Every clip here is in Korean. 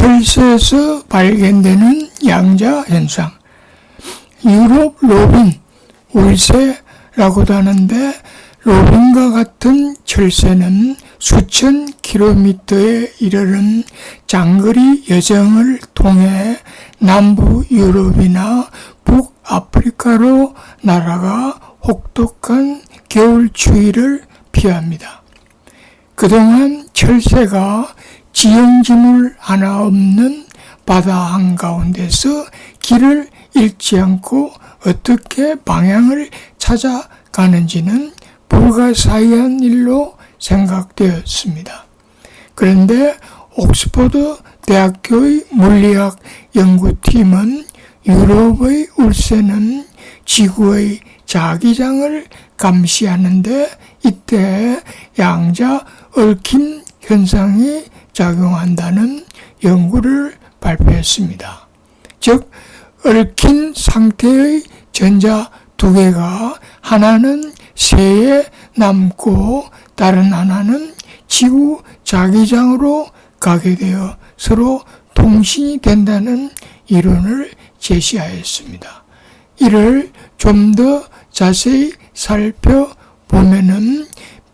철새에서 발견되는 양자 현상. 유럽 로빈, 울새라고도 하는데 로빈과 같은 철새는 수천 킬로미터에 이르는 장거리 여정을 통해 남부 유럽이나 북아프리카로 날아가 혹독한 겨울 추위를 피합니다. 그동안 철새가 지형지물 하나 없는 바다 한가운데서 길을 잃지 않고 어떻게 방향을 찾아가는지는 불가사의한 일로 생각되었습니다. 그런데 옥스퍼드 대학교의 물리학 연구팀은 유럽의 울새는 지구의 자기장을 감시하는데 이때 양자 얽힘 현상이 작용한다는 연구를 발표했습니다. 즉, 얽힌 상태의 전자 두 개가 하나는 새에 남고 다른 하나는 지구 자기장으로 가게 되어 서로 통신이 된다는 이론을 제시하였습니다. 이를 좀 더 자세히 살펴보면은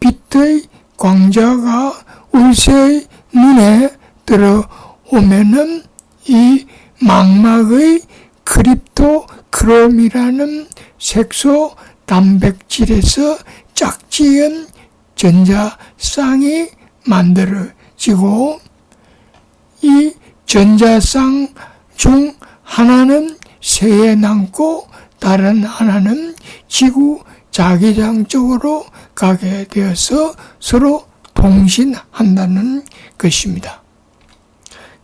빛의 광자가 울새의 눈에 들어오면은 이 망막의 크립토크롬이라는 색소 단백질에서 짝지은 전자쌍이 만들어지고 이 전자쌍 중 하나는 새에 남고 다른 하나는 지구 자기장 쪽으로 가게 되어서 서로 통신한다는 것입니다.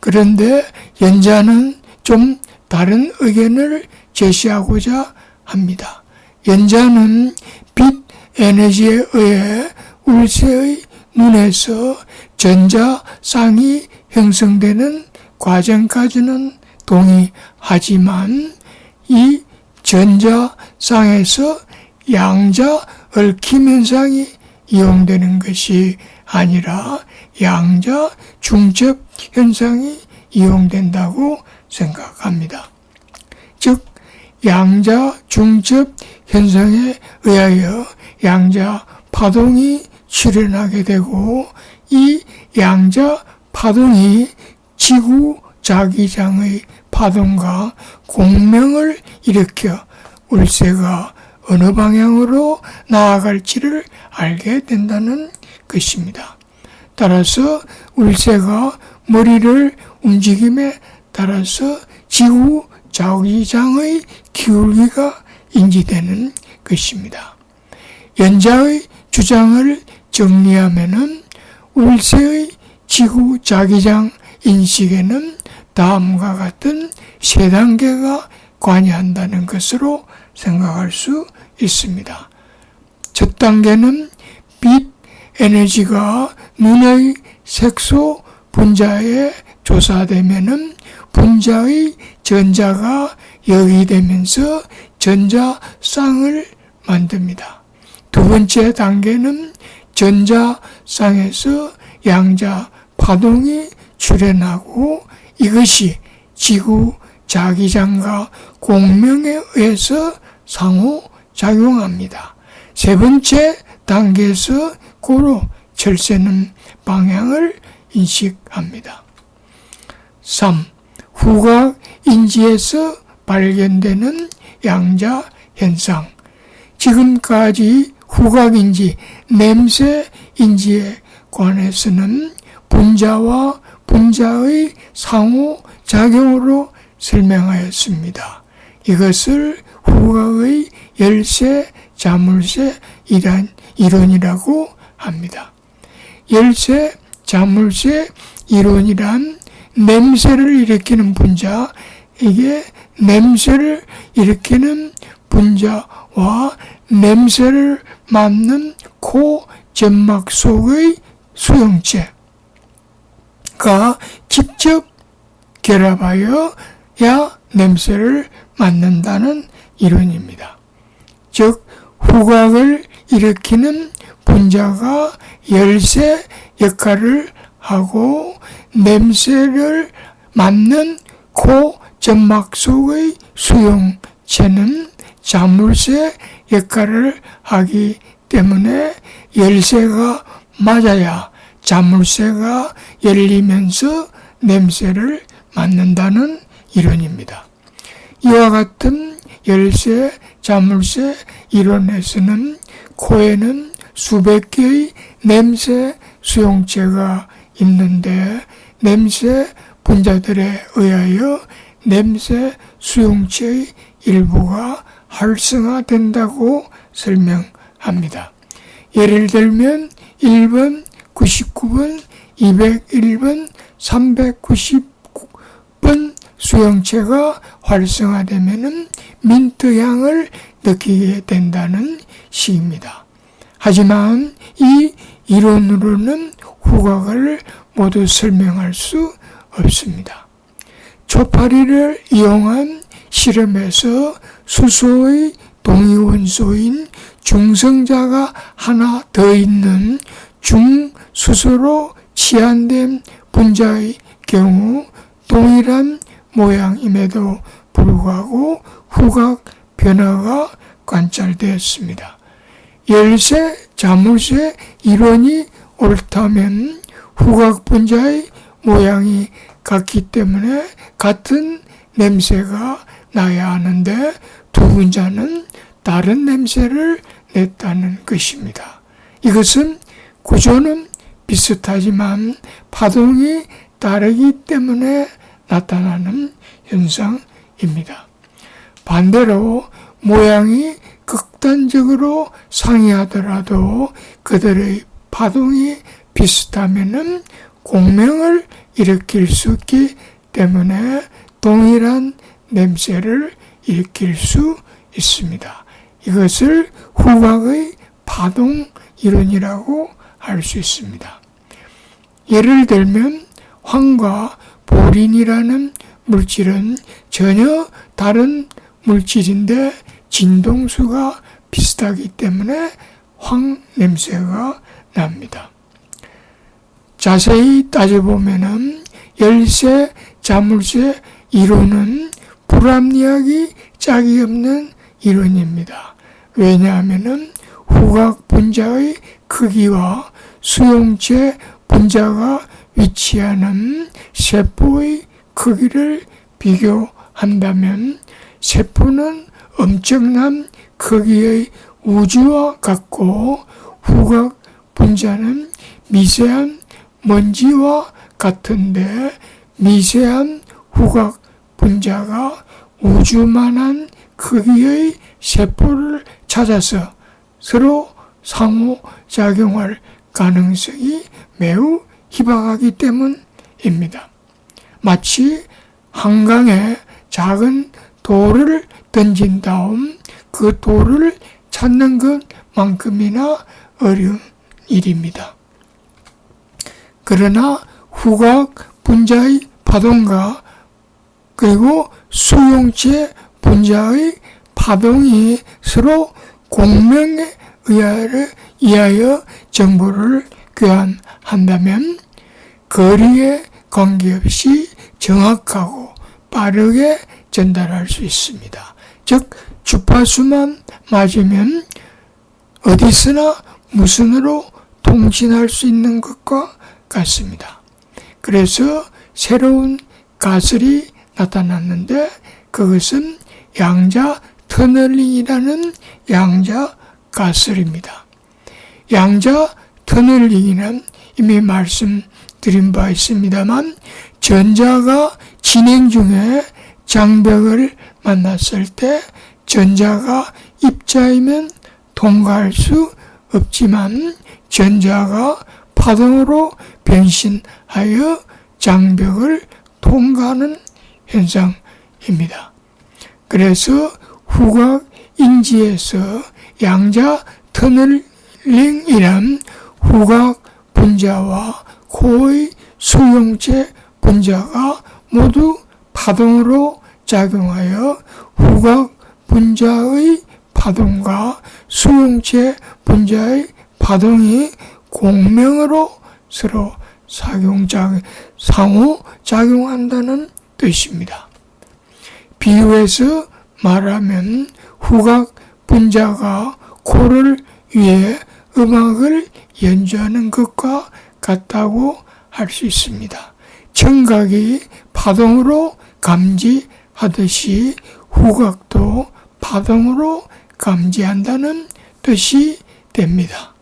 그런데 연자는 좀 다른 의견을 제시하고자 합니다. 연자는 빛 에너지에 의해 울새의 눈에서 전자쌍이 형성되는 과정까지는 동의하지만 이 전자쌍에서 양자 얽힘 현상이 이용되는 것이 아니라 양자 중첩 현상이 이용된다고 생각합니다. 즉, 양자 중첩 현상에 의하여 양자 파동이 출현하게 되고 이 양자 파동이 지구 자기장의 파동과 공명을 일으켜 울새가 어느 방향으로 나아갈지를 알게 된다는 것입니다. 따라서 울새가 머리를 움직임에 따라서 지구 자기장의 기울기가 인지되는 것입니다. 연자의 주장을 정리하면은 울새의 지구 자기장 인식에는 다음과 같은 세 단계가 관여한다는 것으로 생각할 수 있습니다. 첫 단계는 빛 에너지가 눈의 색소 분자에 조사되면은 분자의 전자가 여기되면서 전자쌍을 만듭니다. 두 번째 단계는 전자쌍에서 양자 파동이 출현하고 이것이 지구 자기장과 공명에 의해서 상호작용합니다. 세 번째 단계에서 고로 철새는 방향을 인식합니다. 3. 후각인지에서 발견되는 양자 현상. 지금까지 후각인지, 냄새인지에 관해서는 분자와 분자의 상호작용으로 설명하였습니다. 이것을 후각의 열쇠, 자물쇠 이론이라고 합니다. 열쇠, 자물쇠 이론이란 냄새를 일으키는 분자, 이게 냄새를 일으키는 분자와 냄새를 맡는 코 점막 속의 수용체가 직접 결합하여야 냄새를 맡는다는 이론입니다. 즉, 후각을 일으키는 분자가 열쇠 역할을 하고 냄새를 맞는 코 점막 속의 수용체는 자물쇠 역할을 하기 때문에 열쇠가 맞아야 자물쇠가 열리면서 냄새를 맡는다는 이론입니다. 이와 같은 열쇠, 자물쇠 이론에서는 코에는 수백 개의 냄새 수용체가 있는데 냄새 분자들에 의하여 냄새 수용체의 일부가 활성화된다고 설명합니다. 예를 들면 1번, 99번, 201번, 399번 수용체가 활성화되면 민트 향을 느끼게 된다는 식입니다. 하지만 이 이론으로는 후각을 모두 설명할 수 없습니다. 초파리를 이용한 실험에서 수소의 동위원소인 중성자가 하나 더 있는 중수소로 치환된 분자의 경우 동일한 모양임에도 불구하고 후각 변화가 관찰되었습니다. 열쇠, 자물쇠 이론이 옳다면 후각 분자의 모양이 같기 때문에 같은 냄새가 나야 하는데 두 분자는 다른 냄새를 냈다는 것입니다. 이것은 구조는 비슷하지만 파동이 다르기 때문에 나타나는 현상입니다. 반대로 모양이 극단적으로 상이하더라도 그들의 파동이 비슷하면 공명을 일으킬 수 있기 때문에 동일한 냄새를 일으킬 수 있습니다. 이것을 후각의 파동 이론이라고 할 수 있습니다. 예를 들면 황과 보린이라는 물질은 전혀 다른 물질인데 진동수가 비슷하기 때문에 황 냄새가 납니다. 자세히 따져보면 열쇠, 자물쇠 이론은 불합리하기 짝이 없는 이론입니다. 왜냐하면 후각 분자의 크기와 수용체 분자가 위치하는 세포의 크기를 비교한다면 세포는 엄청난 크기의 우주와 같고 후각 분자는 미세한 먼지와 같은데 미세한 후각 분자가 우주만한 크기의 세포를 찾아서 서로 상호작용할 가능성이 매우 희박하기 때문입니다. 마치 한강에 작은 돌을 던진 다음 그 돌을 찾는 것만큼이나 어려운 일입니다. 그러나 후각 분자의 파동과 그리고 수용체 분자의 파동이 서로 공명에 의하여 정보를 교환한다면 거리에 관계없이 정확하고 빠르게 전달할 수 있습니다. 즉 주파수만 맞으면 어디서나 무선으로 통신할 수 있는 것과 같습니다. 그래서 새로운 가설이 나타났는데 그것은 양자 터널링이라는 양자 가설입니다. 양자 터널링이란 이미 말씀드린 바 있습니다만 전자가 진행 중에 장벽을 만났을 때 전자가 입자이면 통과할 수 없지만 전자가 파동으로 변신하여 장벽을 통과하는 현상입니다. 그래서 후각 인지에서 양자 터널링이란 후각 분자와 코의 수용체 분자가 모두 파동으로 작용하여 후각 분자의 파동과 수용체 분자의 파동이 공명으로 서로 상호작용한다는 뜻입니다. 비유해서 말하면 후각 분자가 코를 위해 음악을 연주하는 것과 같다고 할 수 있습니다. 청각이 파동으로 감지하듯이 후각도 파동으로 감지한다는 뜻이 됩니다.